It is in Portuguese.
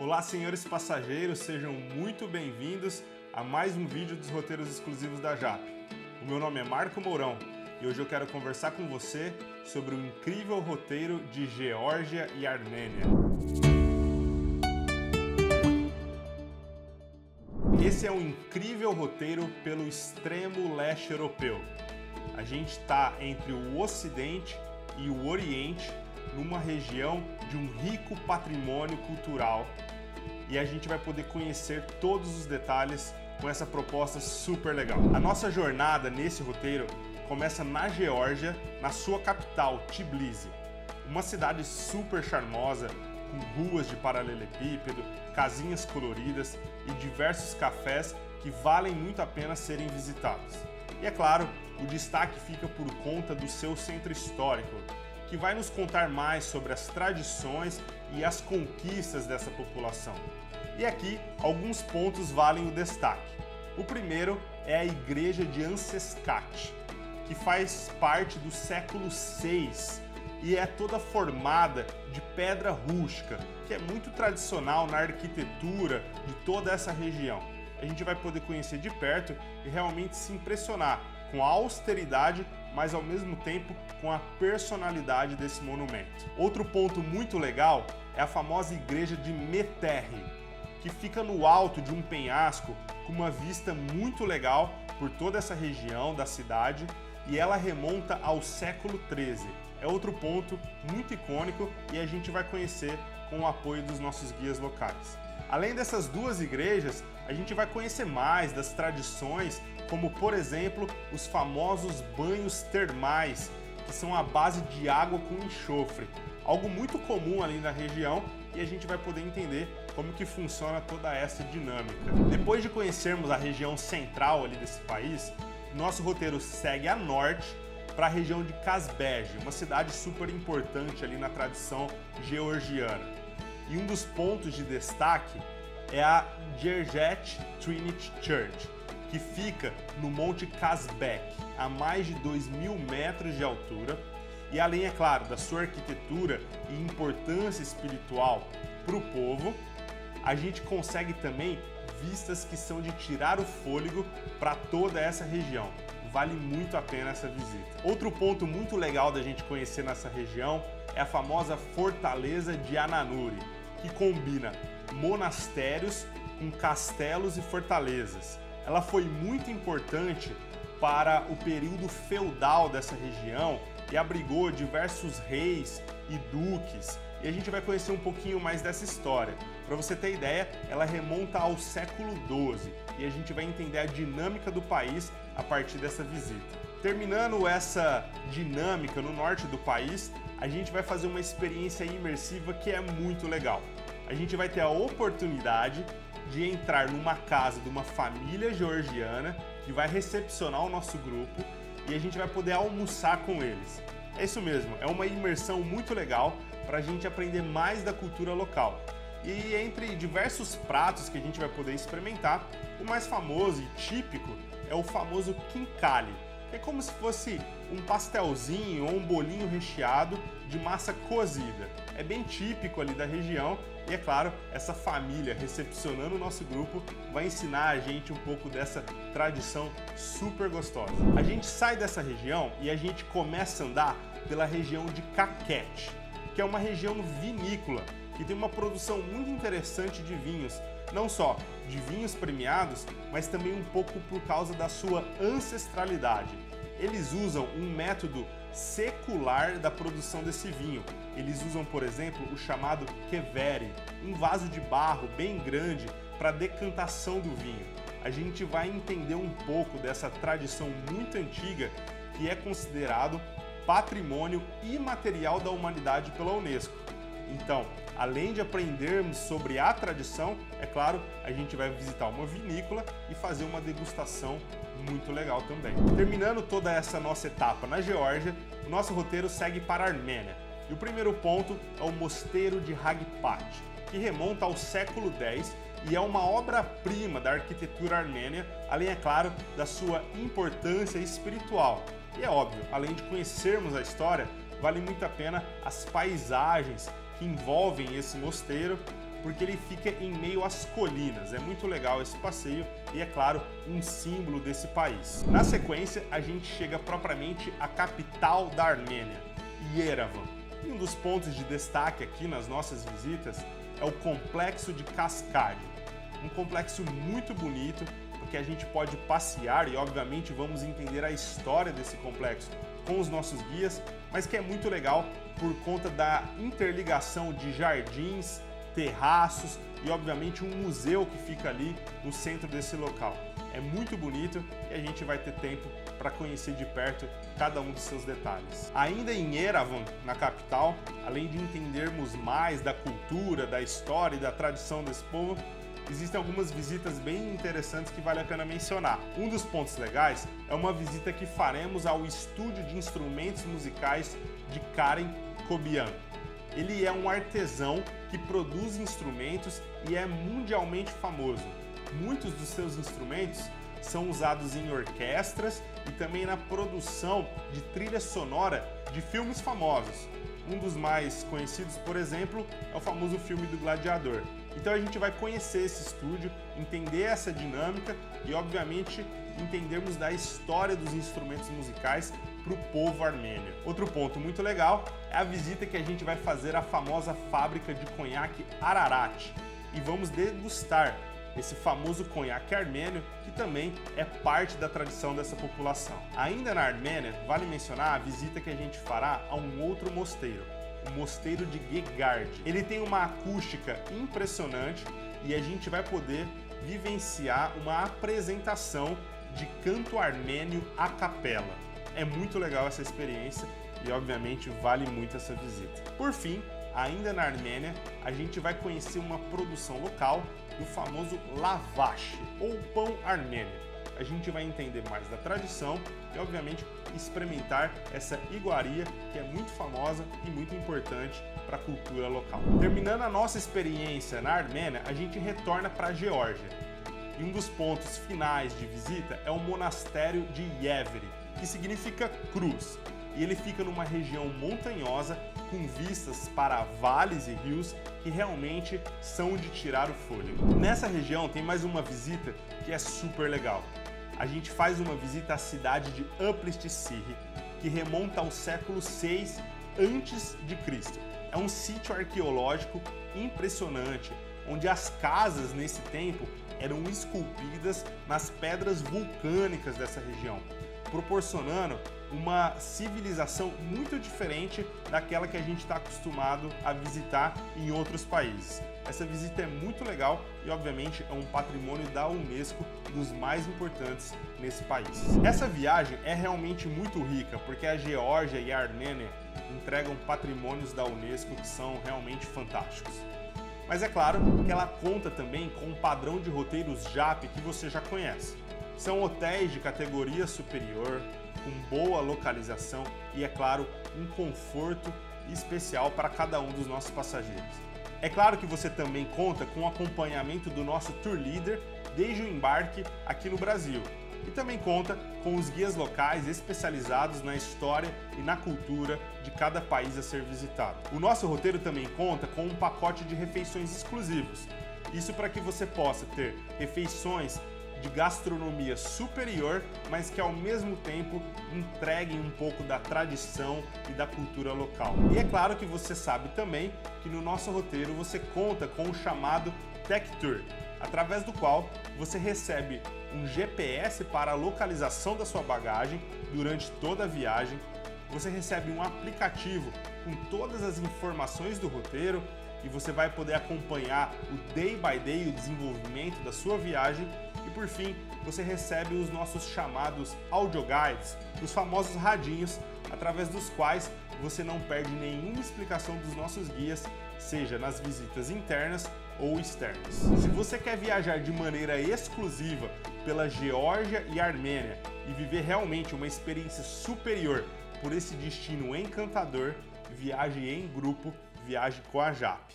Olá, senhores passageiros, sejam muito bem-vindos a mais um vídeo dos roteiros exclusivos da JAP. O meu nome é Marco Mourão e hoje eu quero conversar com você sobre o incrível roteiro de Geórgia e Armênia. Esse é um incrível roteiro pelo extremo leste europeu. A gente está entre o Ocidente e o Oriente, numa região de um rico patrimônio cultural, e a gente vai poder conhecer todos os detalhes com essa proposta super legal. A nossa jornada nesse roteiro começa na Geórgia, na sua capital, Tbilisi, uma cidade super charmosa, com ruas de paralelepípedo, casinhas coloridas e diversos cafés que valem muito a pena serem visitados. E é claro, o destaque fica por conta do seu centro histórico, que vai nos contar mais sobre as tradições e as conquistas dessa população. E aqui, alguns pontos valem o destaque. O primeiro é a igreja de Ancescat, que faz parte do século VI e é toda formada de pedra rústica, que é muito tradicional na arquitetura de toda essa região. A gente vai poder conhecer de perto e realmente se impressionar com a austeridade, mas ao mesmo tempo com a personalidade desse monumento. Outro ponto muito legal é a famosa igreja de Meterre, que fica no alto de um penhasco com uma vista muito legal por toda essa região da cidade, e ela remonta ao século XIII. É outro ponto muito icônico e a gente vai conhecer com o apoio dos nossos guias locais. Além dessas duas igrejas, a gente vai conhecer mais das tradições, como por exemplo os famosos banhos termais, que são à base de água com enxofre, algo muito comum ali na região, e a gente vai poder entender como que funciona toda essa dinâmica. Depois de conhecermos a região central ali desse país, nosso roteiro segue a norte para a região de Kazbej, uma cidade super importante ali na tradição georgiana. E um dos pontos de destaque é a Georget Trinity Church, que fica no Monte Kazbek, a mais de 2.000 metros de altura, e além, é claro, da sua arquitetura e importância espiritual para o povo, a gente consegue também vistas que são de tirar o fôlego para toda essa região. Vale muito a pena essa visita. Outro ponto muito legal da gente conhecer nessa região é a famosa Fortaleza de Ananuri, que combina monastérios com castelos e fortalezas. Ela foi muito importante para o período feudal dessa região e abrigou diversos reis e duques. E a gente vai conhecer um pouquinho mais dessa história. Para você ter ideia, ela remonta ao século XII e a gente vai entender a dinâmica do país a partir dessa visita. Terminando essa dinâmica no norte do país, a gente vai fazer uma experiência imersiva que é muito legal. A gente vai ter a oportunidade de entrar numa casa de uma família georgiana que vai recepcionar o nosso grupo e a gente vai poder almoçar com eles. É isso mesmo, é uma imersão muito legal para a gente aprender mais da cultura local. E entre diversos pratos que a gente vai poder experimentar, o mais famoso e típico é o famoso khinkali, que é como se fosse um pastelzinho ou um bolinho recheado de massa cozida. É bem típico ali da região e, é claro, essa família recepcionando o nosso grupo vai ensinar a gente um pouco dessa tradição super gostosa. A gente sai dessa região e a gente começa a andar pela região de Kakheti, que é uma região vinícola que tem uma produção muito interessante de vinhos, não só de vinhos premiados, mas também um pouco por causa da sua ancestralidade. Eles usam um método secular da produção desse vinho. Eles usam, por exemplo, o chamado keveri, um vaso de barro bem grande para decantação do vinho. A gente vai entender um pouco dessa tradição muito antiga que é considerado patrimônio imaterial da humanidade pela Unesco. Então, além de aprendermos sobre a tradição, é claro, a gente vai visitar uma vinícola e fazer uma degustação muito legal também. Terminando toda essa nossa etapa na Geórgia, o nosso roteiro segue para a Armênia. E o primeiro ponto é o Mosteiro de Hagpat, que remonta ao século X e é uma obra-prima da arquitetura armênia, além, é claro, da sua importância espiritual. E é óbvio, além de conhecermos a história, vale muito a pena as paisagens que envolvem esse mosteiro, porque ele fica em meio às colinas. É muito legal esse passeio e, é claro, um símbolo desse país. Na sequência, a gente chega propriamente à capital da Armênia, Yerevan. E um dos pontos de destaque aqui nas nossas visitas é o Complexo de Cascade. Um complexo muito bonito, porque a gente pode passear e, obviamente, vamos entender a história desse complexo com os nossos guias, mas que é muito legal por conta da interligação de jardins, terraços e, obviamente, um museu que fica ali no centro desse local. É muito bonito e a gente vai ter tempo para conhecer de perto cada um dos seus detalhes. Ainda em Yerevan, na capital, além de entendermos mais da cultura, da história e da tradição desse povo, existem algumas visitas bem interessantes que vale a pena mencionar. Um dos pontos legais é uma visita que faremos ao estúdio de instrumentos musicais de Karen Kobian. Ele é um artesão que produz instrumentos e é mundialmente famoso. Muitos dos seus instrumentos são usados em orquestras e também na produção de trilha sonora de filmes famosos. Um dos mais conhecidos, por exemplo, é o famoso filme do Gladiador. Então a gente vai conhecer esse estúdio, entender essa dinâmica e, obviamente, entendermos da história dos instrumentos musicais para o povo armênio. Outro ponto muito legal é a visita que a gente vai fazer à famosa fábrica de conhaque Ararat e vamos degustar esse famoso conhaque armênio, que também é parte da tradição dessa população. Ainda na Armênia, vale mencionar a visita que a gente fará a um outro mosteiro, o mosteiro de Gegard. Ele tem uma acústica impressionante e a gente vai poder vivenciar uma apresentação de canto armênio a capela. É muito legal essa experiência e, obviamente, vale muito essa visita. Por fim, ainda na Armênia, a gente vai conhecer uma produção local do famoso lavash, ou pão armênio. A gente vai entender mais da tradição e, obviamente, experimentar essa iguaria que é muito famosa e muito importante para a cultura local. Terminando a nossa experiência na Armênia, a gente retorna para a Geórgia. E um dos pontos finais de visita é o monastério de Yevri, que significa cruz. E ele fica numa região montanhosa com vistas para vales e rios que realmente são de tirar o fôlego. Nessa região tem mais uma visita que é super legal. A gente faz uma visita à cidade de Uplistisir, que remonta ao século VI a.C. É um sítio arqueológico impressionante, onde as casas nesse tempo eram esculpidas nas pedras vulcânicas dessa região, proporcionando uma civilização muito diferente daquela que a gente está acostumado a visitar em outros países. Essa visita é muito legal e, obviamente, é um patrimônio da Unesco dos mais importantes nesse país. Essa viagem é realmente muito rica, porque a Geórgia e a Armênia entregam patrimônios da Unesco que são realmente fantásticos. Mas é claro que ela conta também com um padrão de roteiros JAP que você já conhece. São hotéis de categoria superior, com boa localização e, é claro, um conforto especial para cada um dos nossos passageiros. É claro que você também conta com o acompanhamento do nosso tour leader desde o embarque aqui no Brasil e também conta com os guias locais especializados na história e na cultura de cada país a ser visitado. O nosso roteiro também conta com um pacote de refeições exclusivos, isso para que você possa ter refeições de gastronomia superior, mas que ao mesmo tempo entreguem um pouco da tradição e da cultura local. E é claro que você sabe também que no nosso roteiro você conta com o chamado Tech Tour, através do qual você recebe um GPS para a localização da sua bagagem durante toda a viagem, você recebe um aplicativo com todas as informações do roteiro e você vai poder acompanhar o day by day, o desenvolvimento da sua viagem. E por fim, você recebe os nossos chamados audio guides, os famosos radinhos, através dos quais você não perde nenhuma explicação dos nossos guias, seja nas visitas internas ou externas. Se você quer viajar de maneira exclusiva pela Geórgia e Armênia e viver realmente uma experiência superior por esse destino encantador, viaje em grupo, viaje com a JAP.